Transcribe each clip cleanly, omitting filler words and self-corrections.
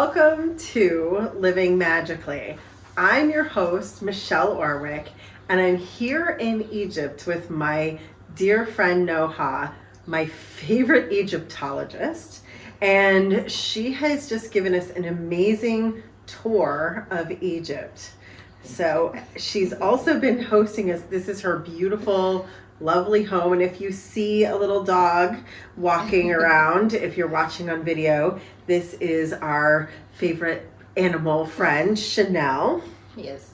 Welcome to Living Magically. I'm your host, Michelle Orwick, and I'm here in Egypt with my dear friend Noha, my favorite Egyptologist, and she has just given us an amazing tour of Egypt. So she's also been hosting us. This is her beautiful, lovely home. And if you see a little dog walking around, if you're watching on video, this is our favorite animal friend, Chanel. Yes.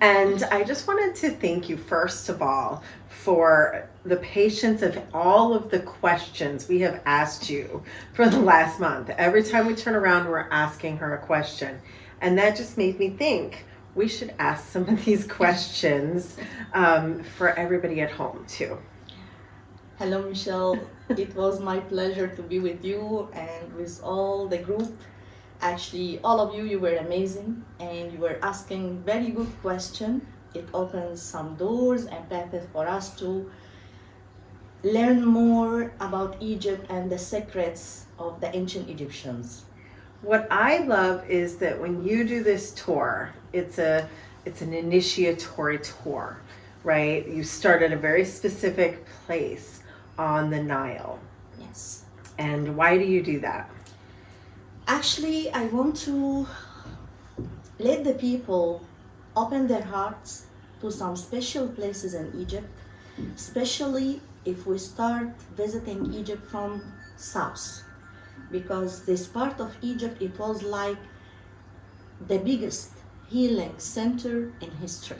And I just wanted to thank you, first of all, for the patience of all of the questions we have asked you for the last month. Every time we turn around, we're asking her a question. And that just made me think, we should ask some of these questions for everybody at home too. Hello, Michelle. It was my pleasure to be with you and with all the group. Actually, all of you, you were amazing and you were asking very good questions. It opens some doors and paths for us to learn more about Egypt and the secrets of the ancient Egyptians. What I love is that when you do this tour, it's an initiatory tour, right? You start at a very specific place on the Nile. Yes. And why do you do that? Actually, I want to let the people open their hearts to some special places in Egypt, especially if we start visiting Egypt from south. Because this part of Egypt, it was like the biggest healing center in history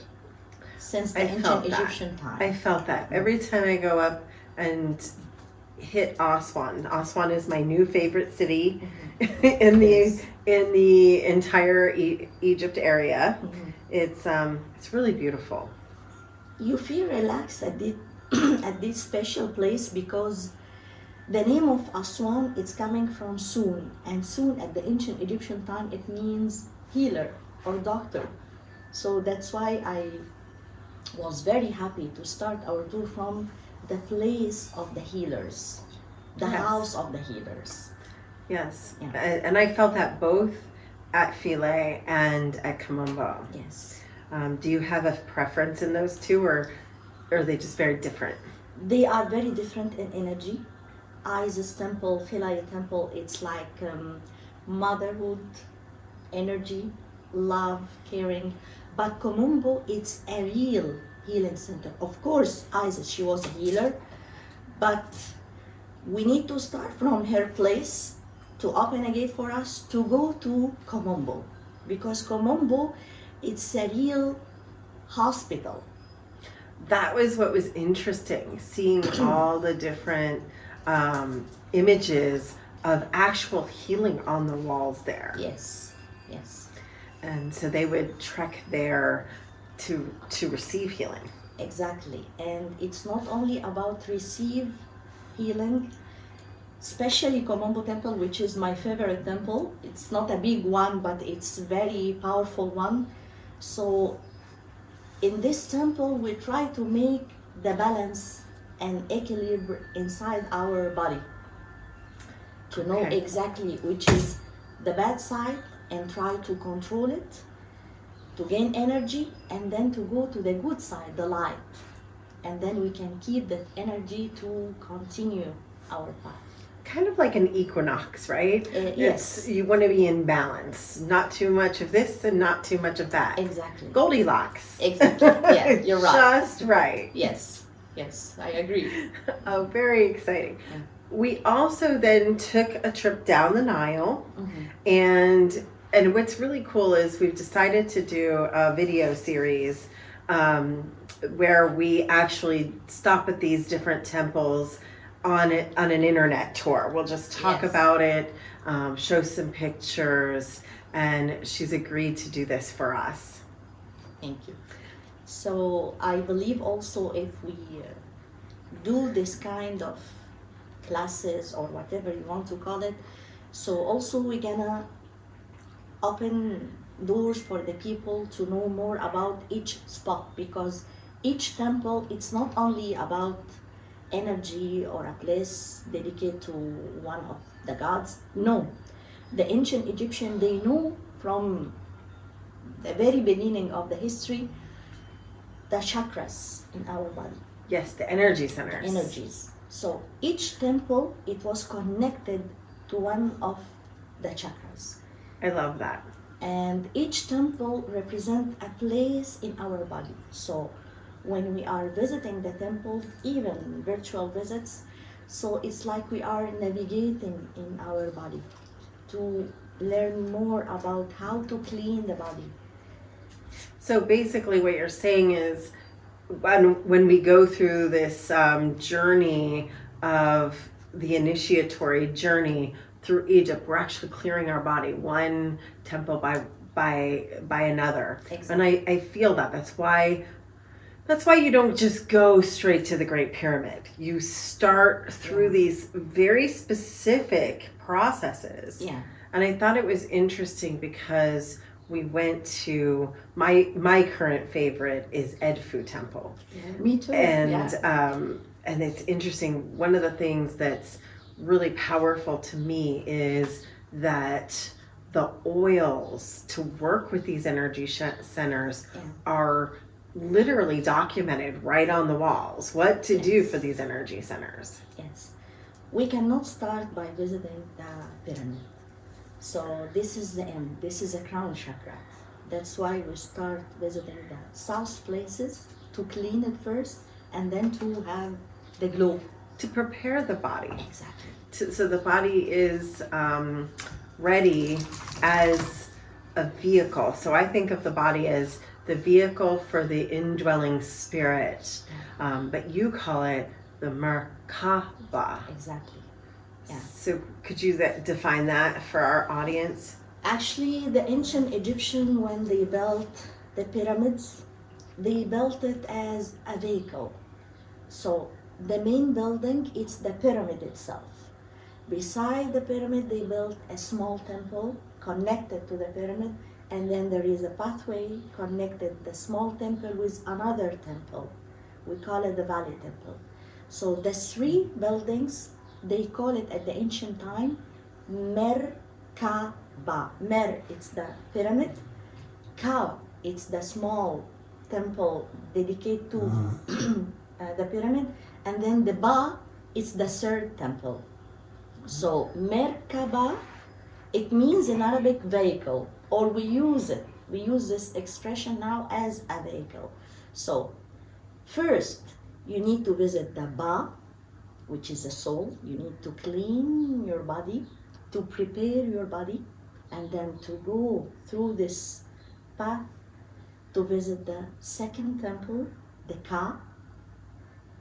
since the ancient Egyptian time. I felt that every time I go up and hit Aswan. Aswan is my new favorite city in the entire Egypt area. It's really beautiful. You feel relaxed at this special place because the name of Aswan is coming from Sun, and Sun at the ancient Egyptian time it means healer or doctor. So that's why I was very happy to start our tour from the place of the healers, the house of the healers. Yes, Yeah. And I felt that both at Philae and at Kom Ombo. Yes. Do you have a preference in those two, or are they just very different? They are very different in energy. Isis temple, Philae temple, it's like motherhood, energy, love, caring. But Kom Ombo, it's a real healing center. Of course, Isis, she was a healer, but we need to start from her place to open a gate for us to go to Kom Ombo, because Kom Ombo, it's a real hospital. That was what was interesting, seeing all the different images of actual healing on the walls there. Yes, yes. And so they would trek there to receive healing. Exactly. And it's not only about receive healing, especially Kom Ombo temple, which is my favorite temple. It's not a big one, but it's very powerful one. So in this temple, we try to make the balance and equilibrium inside our body to know exactly which is the bad side and try to control it, to gain energy, and then to go to the good side, the light. And then we can keep that energy to continue our path. Kind of like an equinox, right? Yes. You want to be in balance. Not too much of this and not too much of that. Exactly. Goldilocks. Exactly. Yeah, you're right. Just right. Yes. Yes, I agree. Oh, very exciting. Yeah. We also then took a trip down the Nile, Mm-hmm. and what's really cool is we've decided to do a video series where we actually stop at these different temples on an internet tour. We'll just talk about it, show some pictures, and she's agreed to do this for us. Thank you. So I believe also if we do this kind of classes or whatever you want to call it, so also we're gonna open doors for the people to know more about each spot, because each temple, it's not only about energy or a place dedicated to one of the gods. No, The ancient Egyptian, they knew from the very beginning of the history the chakras in our body. Yes, the energy centers. Energies. So each temple, it was connected to one of the chakras. I love that. And each temple represents a place in our body. So when we are visiting the temples, even virtual visits, so it's like we are navigating in our body to learn more about how to clean the body. So basically what you're saying is when we go through this journey of the initiatory journey through Egypt, we're actually clearing our body one temple by another. Exactly. And I feel that. That's why you don't just go straight to the Great Pyramid. You start through these very specific processes. Yeah. And I thought it was interesting because we went to my current favorite is Edfu Temple. Yeah, me too. And it's interesting. One of the things that's really powerful to me is that the oils to work with these energy centers are literally documented right on the walls. What to do for these energy centers. Yes. We cannot start by visiting the pyramid. So this is the end. This is a crown chakra. That's why we start visiting the south places to clean it first and then to have the glow. To prepare the body. Exactly. So the body is ready as a vehicle. So I think of the body as the vehicle for the indwelling spirit. But you call it the Merkaba. Exactly. Yeah. So could you define that for our audience? Actually, the ancient Egyptian, when they built the pyramids, they built it as a vehicle. So the main building, it's the pyramid itself. Beside the pyramid, they built a small temple connected to the pyramid, and then there is a pathway connected the small temple with another temple. We call it the Valley Temple. So the three buildings, they call it at the ancient time Merkaba. Mer, it's the pyramid. Ka, it's the small temple dedicated to the pyramid. And then the Ba, it's the third temple. So Merkaba, it means in Arabic vehicle, or we use it. We use this expression now as a vehicle. So first, you need to visit the Ba, which is the soul. You need to clean your body, to prepare your body, and then to go through this path to visit the second temple, the Ka.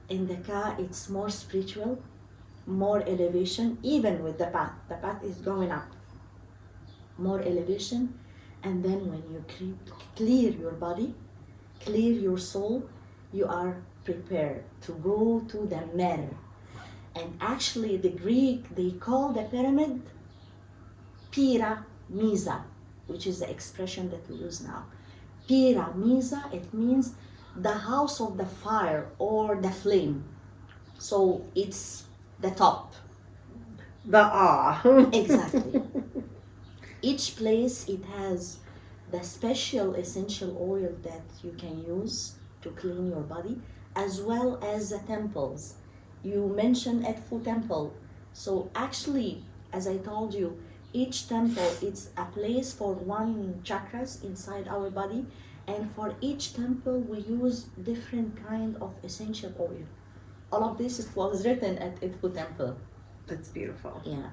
In the Ka, it's more spiritual, more elevation, even with the path. The path is going up. More elevation. And then when you clear your body, clear your soul, you are prepared to go to the Mer. And actually the Greek, they call the pyramid Pyramisa, which is the expression that we use now. Pyramisa, it means the house of the fire or the flame. So it's the top. The awe. Exactly. Each place, it has the special essential oil that you can use to clean your body, as well as the temples. You mentioned Edfu Temple. So actually, as I told you, each temple, it's a place for one chakras inside our body, and for each temple we use different kind of essential oil. All of this was written at Edfu Temple. That's beautiful. Yeah.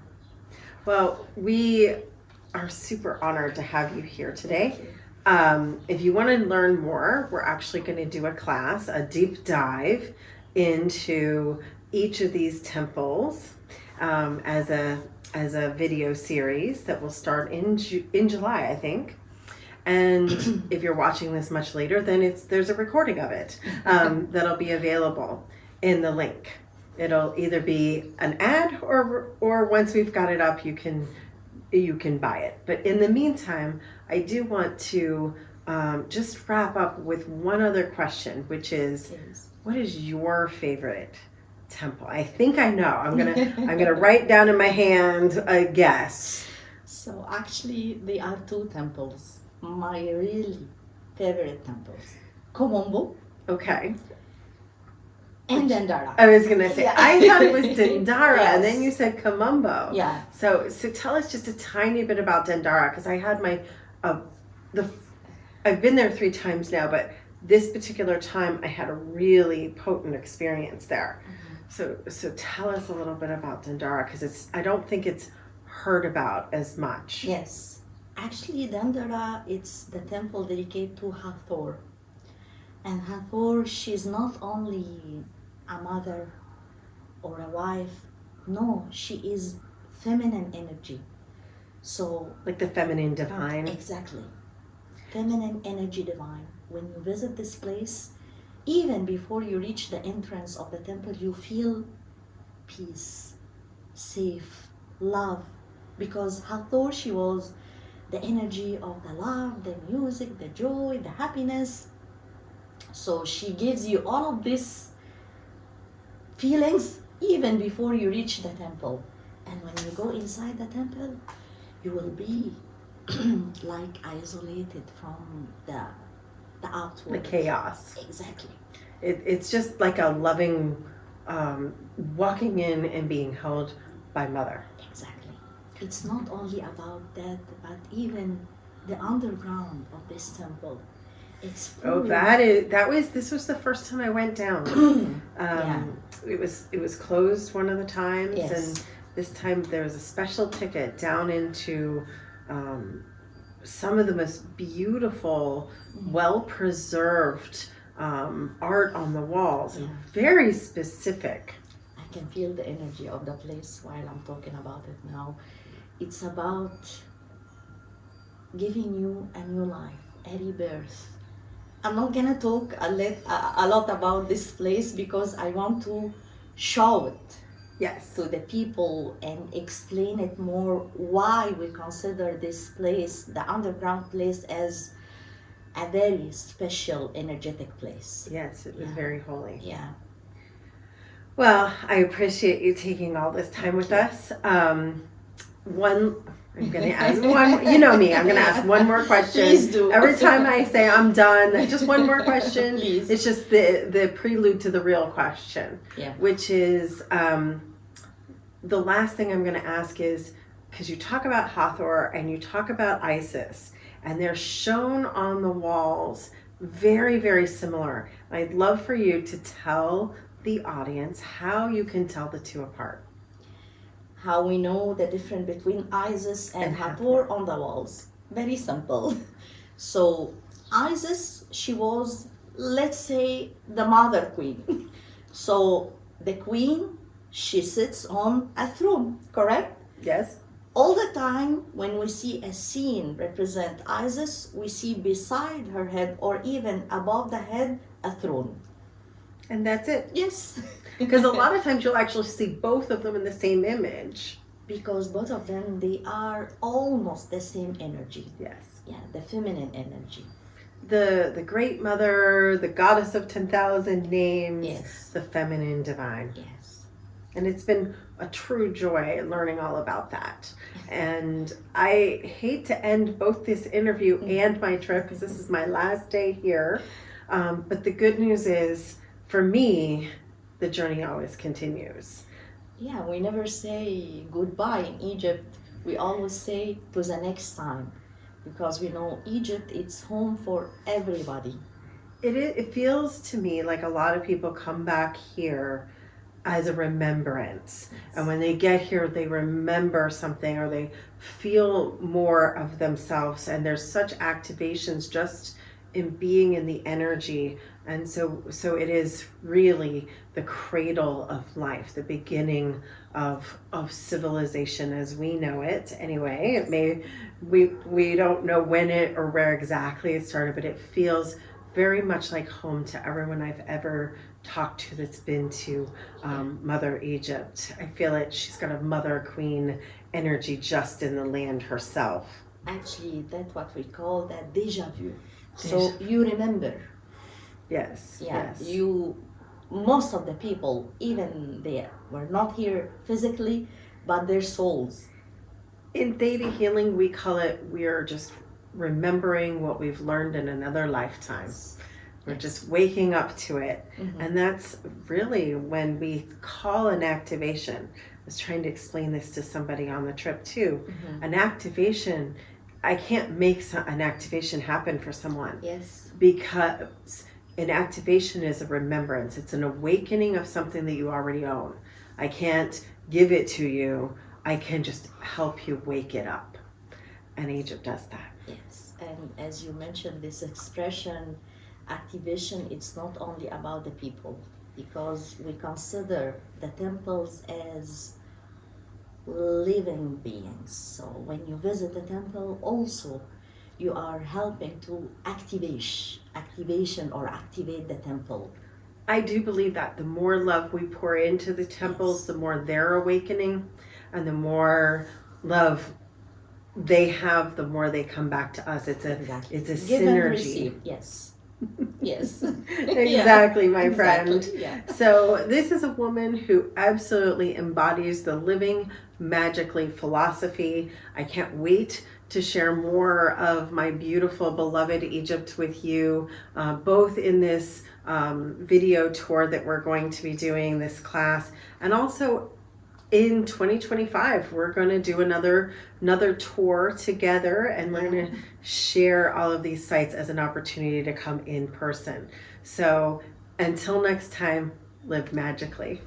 Well, we are super honored to have you here today. If you want to learn more, we're actually going to do a class, a deep dive into each of these temples as a video series that will start in July, I think. And if you're watching this much later, then there's a recording of it that'll be available in the link. It'll either be an ad or once we've got it up, you can buy it. But in the meantime, I do want to just wrap up with one other question, which is, what is your favorite temple? I think I know. I'm gonna write down in my hand a guess. So actually, there are two temples, my really favorite temples, Kom Ombo Okay. and Dendara. I was gonna say, Yeah. I thought it was Dendara, and then Yes. you said Kom Ombo. Yeah. So tell us just a tiny bit about Dendara, because I had my, I've been there 3 times now, but this particular time I had a really potent experience there. So tell us a little bit about Dendara, because I don't think it's heard about as much. Yes. Actually, Dendara, it's the temple dedicated to Hathor. And Hathor, she's not only a mother or a wife. No, she is feminine energy. So Like the feminine divine. exactly, feminine energy divine. When you visit this place, even before you reach the entrance of the temple, you feel peace, safe, love, because Hathor, she was the energy of the love, the music, the joy, the happiness. So she gives you all of these feelings even before you reach the temple. And when you go inside the temple, you will be like isolated from the outward. The chaos. Exactly. It's just like a loving, walking in and being held by Mother. Exactly. It's not only about that, but even the underground of this temple. It's full. This was the first time I went down. Yeah. It was closed one of the times, Yes. and this time there was a special ticket down into some of the most beautiful, well-preserved art on the walls, and very specific. I can feel the energy of the place while I'm talking about it now. It's about giving you a new life, a rebirth. I'm not gonna talk a lot about this place because I want to show it Yes. to the people and explain it more why we consider this place, the underground place, as a very special energetic place. Yes, it was very holy. Yeah. Well, I appreciate you taking all this time with us. I'm going to ask one, you know me, I'm going to ask one more question. Please do. Every time I say I'm done, just one more question. Please. It's just the prelude to the real question, which is the last thing I'm going to ask is, because you talk about Hathor and you talk about Isis, and they're shown on the walls very, very similar. I'd love for you to tell the audience how you can tell the two apart. How we know the difference between Isis and Hathor on the walls. Very simple. So Isis, she was, let's say, the mother queen. So the queen, she sits on a throne, correct? Yes. All the time when we see a scene represent Isis, we see beside her head or even above the head a throne. And that's it. Yes. Because a lot of times you'll actually see both of them in the same image. Because both of them, they are almost the same energy. Yes. Yeah, the feminine energy. The great mother, the goddess of 10,000 names, Yes. the feminine divine. Yes. And it's been a true joy learning all about that. And I hate to end both this interview and my trip, because this is my last day here. But the good news is, for me, the journey always continues. Yeah, we never say goodbye in Egypt. We always say to the next time, because we know Egypt, it's home for everybody. It feels to me like a lot of people come back here as a remembrance. Yes. And when they get here, they remember something, or they feel more of themselves. And there's such activations just in being in the energy. And so it is really the cradle of life, the beginning of civilization as we know it. Anyway, it may, we don't know when it or where exactly it started, but it feels very much like home to everyone I've ever talked to that's been to Mother Egypt. I feel like she's got a mother queen energy just in the land herself. Actually, that's what we call that déjà vu. So you remember. Yes. Yeah. Yes. Most of the people, even they were not here physically, but their souls In theta healing, we call it, we're just remembering what we've learned in another lifetime. We're just waking up to it. Mm-hmm. And that's really when we call an activation. I was trying to explain this to somebody on the trip too. Mm-hmm. An activation, I can't make an activation happen for someone. Yes. Because an activation is a remembrance. It's an awakening of something that you already own. I can't give it to you. I can just help you wake it up. And Egypt does that. Yes. And as you mentioned, this expression, activation, it's not only about the people, because we consider the temples as living beings. So when you visit a temple, also you are helping to activation or activate the temple. I do believe that the more love we pour into the temples, Yes. the more they're awakening, and the more love they have, the more they come back to us. It's a Exactly. it's a Give and synergy. receive. Yes. Yes. Exactly, my friend. Exactly. Yeah. So this is a woman who absolutely embodies the living magically philosophy. I can't wait to share more of my beautiful beloved Egypt with you, both in this video tour that we're going to be doing, this class, and also in 2025 we're going to do another tour together, and we're going to share all of these sites as an opportunity to come in person. So until next time, live magically.